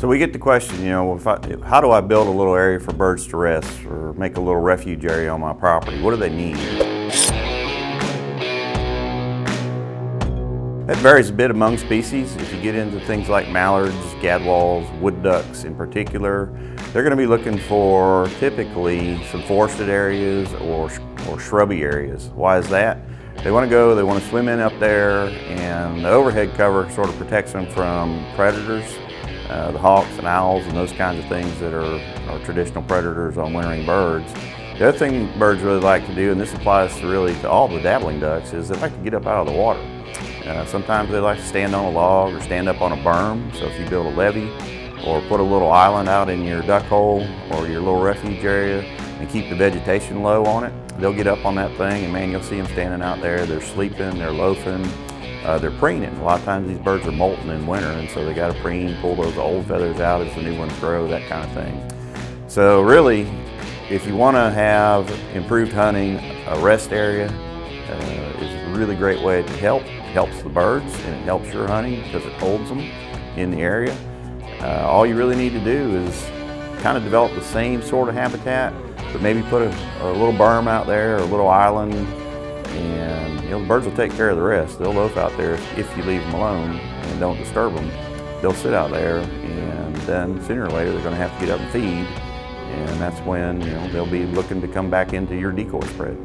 So we get the question, how do I build a little area for birds to rest or make a little refuge area on my property? What do they need? That varies a bit among species. If you get into things like mallards, gadwalls, wood ducks in particular, they're going to be looking for typically some forested areas or shrubby areas. Why is that? They want to swim in up there, and the overhead cover sort of protects them from predators, the hawks and owls and those kinds of things that are traditional predators on wintering birds. The other thing birds really like to do, and this applies to all the dabbling ducks, is they like to get up out of the water. Sometimes they like to stand on a log or stand up on a berm. So if you build a levee or put a little island out in your duck hole or your little refuge area and keep the vegetation low on it, they'll get up on that thing, and man, you'll see them standing out there. They're sleeping, they're loafing, they're preening. A lot of times these birds are molting in winter, and so they got to preen, pull those old feathers out as the new ones grow, that kind of thing. So really, if you want to have improved hunting, a rest area is a really great way to help. It helps the birds and it helps your hunting because it holds them in the area. All you really need to do is kind of develop the same sort of habitat, but maybe put a little berm out there or a little island, and the birds will take care of the rest. They'll loaf out there if you leave them alone and don't disturb them. They'll sit out there, and then sooner or later they're going to have to get up and feed, and that's when they'll be looking to come back into your decoy spread.